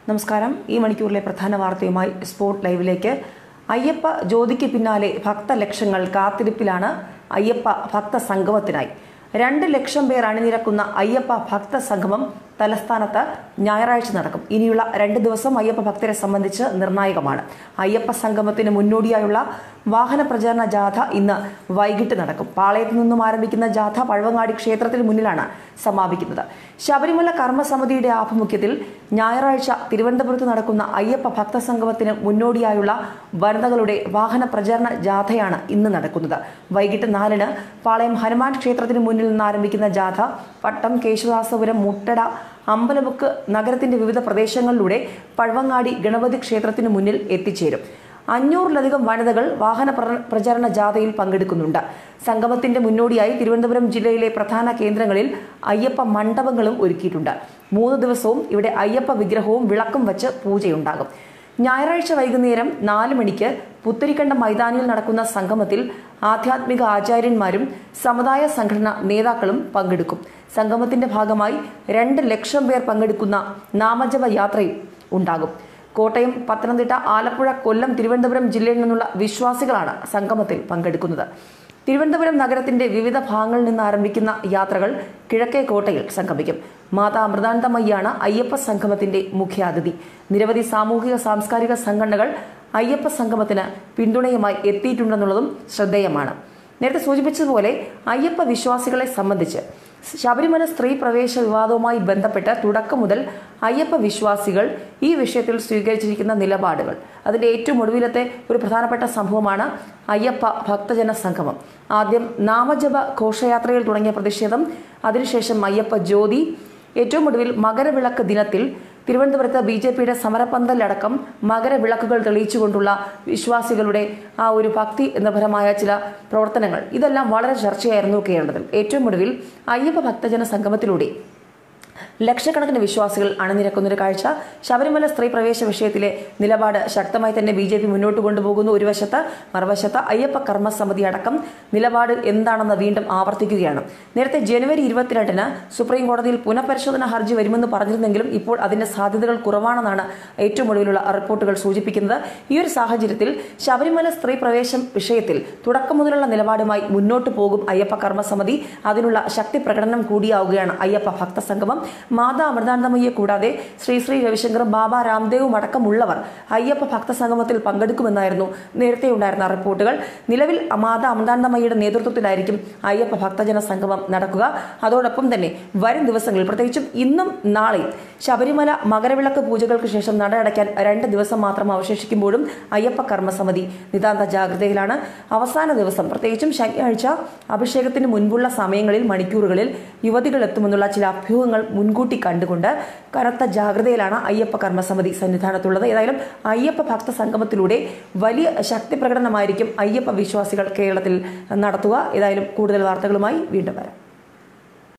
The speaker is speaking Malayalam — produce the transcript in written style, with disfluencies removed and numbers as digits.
നമസ്കാരം. ഈ മണിക്കൂറിലെ പ്രധാന വാർത്തയുമായി സ്പോർട് ലൈവിലേക്ക്. അയ്യപ്പ ജ്യോതിക്ക് പിന്നാലെ ഭക്തലക്ഷങ്ങൾ കാത്തിരിപ്പിലാണ് അയ്യപ്പ ഭക്ത സംഗമത്തിനായി. 2 ലക്ഷം പേർ അണിനിരക്കുന്ന അയ്യപ്പ ഭക്ത സംഗമം തലസ്ഥാനത്ത് ഞായറാഴ്ച നടക്കും. ഇനിയുള്ള 2 ദിവസം അയ്യപ്പ ഭക്തരെ സംബന്ധിച്ച് നിർണായകമാണ്. അയ്യപ്പ സംഗമത്തിന് മുന്നോടിയായുള്ള വാഹന പ്രചാരണ ജാഥ ഇന്ന് വൈകിട്ട് നടക്കും. പാളയത്തു നിന്നും ആരംഭിക്കുന്ന ജാഥ പഴവങ്ങാടി ക്ഷേത്രത്തിന് മുന്നിലാണ് സമാപിക്കുന്നത്. ശബരിമല കർമ്മസമിതിയുടെ ആഭിമുഖ്യത്തിൽ ഞായറാഴ്ച തിരുവനന്തപുരത്ത് നടക്കുന്ന അയ്യപ്പ ഭക്ത സംഗമത്തിന് മുന്നോടിയായുള്ള വനിതകളുടെ വാഹന പ്രചാരണ ജാഥയാണ് ഇന്ന് നടക്കുന്നത്. വൈകിട്ട് 4-ന് പാളയം ഹനുമാൻ ക്ഷേത്രത്തിന് മുന്നിൽ നിന്ന് ആരംഭിക്കുന്ന ജാഥ പട്ടം, കേശവദാസപുരം, മുട്ടട, അമ്പലമുക്ക് നഗരത്തിന്റെ വിവിധ പ്രദേശങ്ങളിലൂടെ പഴവങ്ങാടി ഗണപതി ക്ഷേത്രത്തിന് മുന്നിൽ എത്തിച്ചേരും. 500-ലധികം വനിതകൾ വാഹന പ്രചാരണ ജാഥയിൽ പങ്കെടുക്കുന്നുണ്ട്. സംഗമത്തിന്റെ മുന്നോടിയായി തിരുവനന്തപുരം ജില്ലയിലെ പ്രധാന കേന്ദ്രങ്ങളിൽ അയ്യപ്പ മണ്ഡപങ്ങളും ഒരുക്കിയിട്ടുണ്ട്. 3 ദിവസവും ഇവിടെ അയ്യപ്പ വിഗ്രഹവും വിളക്കും വച്ച് പൂജയുണ്ടാകും. ഞായറാഴ്ച വൈകുന്നേരം 4 മണിക്ക് പുത്തരിക്കണ്ടം മൈതാനിയിൽ നടക്കുന്ന സംഗമത്തിൽ ആധ്യാത്മിക ആചാര്യന്മാരും സമുദായ സംഘടനാ നേതാക്കളും പങ്കെടുക്കും. സംഗമത്തിന്റെ ഭാഗമായി 2 ലക്ഷം പേർ പങ്കെടുക്കുന്ന നാമജപ യാത്രയും ഉണ്ടാകും. കോട്ടയം, പത്തനംതിട്ട, ആലപ്പുഴ, കൊല്ലം, തിരുവനന്തപുരം ജില്ലയിൽ നിന്നുള്ള വിശ്വാസികളാണ് സംഗമത്തിൽ പങ്കെടുക്കുന്നത്. തിരുവനന്തപുരം നഗരത്തിന്റെ വിവിധ ഭാഗങ്ങളിൽ നിന്ന് ആരംഭിക്കുന്ന യാത്രകൾ കിഴക്കേക്കോട്ടയിൽ സംഗമിക്കും. മാതാ അമൃതാനന്ദമയ്യാണ് അയ്യപ്പ സംഗമത്തിന്റെ മുഖ്യാതിഥി. നിരവധി സാമൂഹിക സാംസ്കാരിക സംഘടനകൾ അയ്യപ്പ സംഗമത്തിന് പിന്തുണയുമായി എത്തിയിട്ടുണ്ടെന്നുള്ളതും ശ്രദ്ധേയമാണ്. നേരത്തെ സൂചിപ്പിച്ചതുപോലെ അയ്യപ്പ വിശ്വാസികളെ സംബന്ധിച്ച് ശബരിമല സ്ത്രീ പ്രവേശ വിവാദവുമായി ബന്ധപ്പെട്ട് തുടക്കം മുതൽ അയ്യപ്പ വിശ്വാസികൾ ഈ വിഷയത്തിൽ സ്വീകരിച്ചിരിക്കുന്ന നിലപാടുകൾ, അതിന്റെ ഏറ്റവും ഒടുവിലത്തെ ഒരു പ്രധാനപ്പെട്ട സംഭവമാണ് അയ്യപ്പ ഭക്തജന സംഗമം. ആദ്യം നാമജപ ഘോഷയാത്രയിൽ തുടങ്ങിയ പ്രതിഷേധം, അതിനുശേഷം അയ്യപ്പ ജ്യോതി, ഏറ്റവും ഒടുവിൽ മകരവിളക്ക് ദിനത്തിൽ തിരുവനന്തപുരത്ത് BJPയുടെ സമരപന്തലടക്കം മകരവിളക്കുകൾ തെളിയിച്ചുകൊണ്ടുള്ള വിശ്വാസികളുടെ ആ ഒരു ഭക്തി നിർഭരമായ ചില പ്രവർത്തനങ്ങൾ, ഇതെല്ലാം വളരെ ചർച്ചയായിരുന്നു കേരളത്തിൽ. ഏറ്റവും ഒടുവിൽ അയ്യപ്പ ഭക്തജന സംഗമത്തിലൂടെ ലക്ഷക്കണക്കിന് വിശ്വാസികൾ അണിനിരക്കുന്നൊരു കാഴ്ച. ശബരിമല സ്ത്രീ പ്രവേശ വിഷയത്തിലെ നിലപാട് ശക്തമായി തന്നെ BJP മുന്നോട്ട് കൊണ്ടുപോകുന്നു. ഒരു വശത്ത്, മറുവശത്ത് അയ്യപ്പ കർമ്മസമിതി അടക്കം നിലപാട് എന്താണെന്ന് വീണ്ടും ആവർത്തിക്കുകയാണ്. നേരത്തെ ജനുവരി 22-ന് സുപ്രീം കോടതിയിൽ പുനഃപരിശോധന ഹർജി വരുമെന്ന് പറഞ്ഞിരുന്നെങ്കിലും ഇപ്പോൾ അതിന്റെ സാധ്യതകൾ കുറവാണെന്നാണ് ഏറ്റവും ഒടുവിലുള്ള റിപ്പോർട്ടുകൾ സൂചിപ്പിക്കുന്നത്. ഈ ഒരു സാഹചര്യത്തിൽ ശബരിമല സ്ത്രീ പ്രവേശം വിഷയത്തിൽ തുടക്കം മുതലുള്ള നിലപാടുമായി മുന്നോട്ട് പോകും അയ്യപ്പ കർമ്മസമിതി. അതിനുള്ള ശക്തി പ്രകടനം കൂടിയാവുകയാണ് അയ്യപ്പ ഭക്ത സംഗമം. മാതാ അമൃതാനന്ദമയ്യെ കൂടാതെ ശ്രീ രവിശങ്കറും ബാബ രാംദേവും അടക്കമുള്ളവർ അയ്യപ്പ ഭക്ത സംഗമത്തിൽ പങ്കെടുക്കുമെന്നായിരുന്നു നേരത്തെ ഉണ്ടായിരുന്ന റിപ്പോർട്ടുകൾ. നിലവിൽ മാതാ അമൃതാനന്ദമയ്യയുടെ നേതൃത്വത്തിലായിരിക്കും അയ്യപ്പ ഭക്തജന സംഗമം നടക്കുക. അതോടൊപ്പം തന്നെ വരും ദിവസങ്ങളിൽ, പ്രത്യേകിച്ചും ഇന്നും നാളെയും, ശബരിമല മകരവിളക്ക് പൂജകൾക്ക് ശേഷം നട അടയ്ക്കാൻ 2 ദിവസം മാത്രം അവശേഷിക്കുമ്പോഴും അയ്യപ്പ കർമ്മസമിതി നിതാന്ത ജാഗ്രതയിലാണ്. അവസാന ദിവസം, പ്രത്യേകിച്ചും ശനിയാഴ്ച അഭിഷേകത്തിന് മുൻപുള്ള സമയങ്ങളിൽ, മണിക്കൂറുകളിൽ യുവതികൾ എത്തുമെന്നുള്ള ചില അഭ്യൂഹങ്ങൾ മുൻകൂട്ടി കണ്ടുകൊണ്ട് കനത്ത ജാഗ്രതയിലാണ് അയ്യപ്പ കർമ്മസമിതി സന്നിധാനത്തുള്ളത്. ഏതായാലും അയ്യപ്പ ഭക്ത സംഗമത്തിലൂടെ വലിയ ശക്തി പ്രകടനമായിരിക്കും അയ്യപ്പ വിശ്വാസികൾ കേരളത്തിൽ നടത്തുക. ഏതായാലും കൂടുതൽ വാർത്തകളുമായി വീണ്ടും വരാം.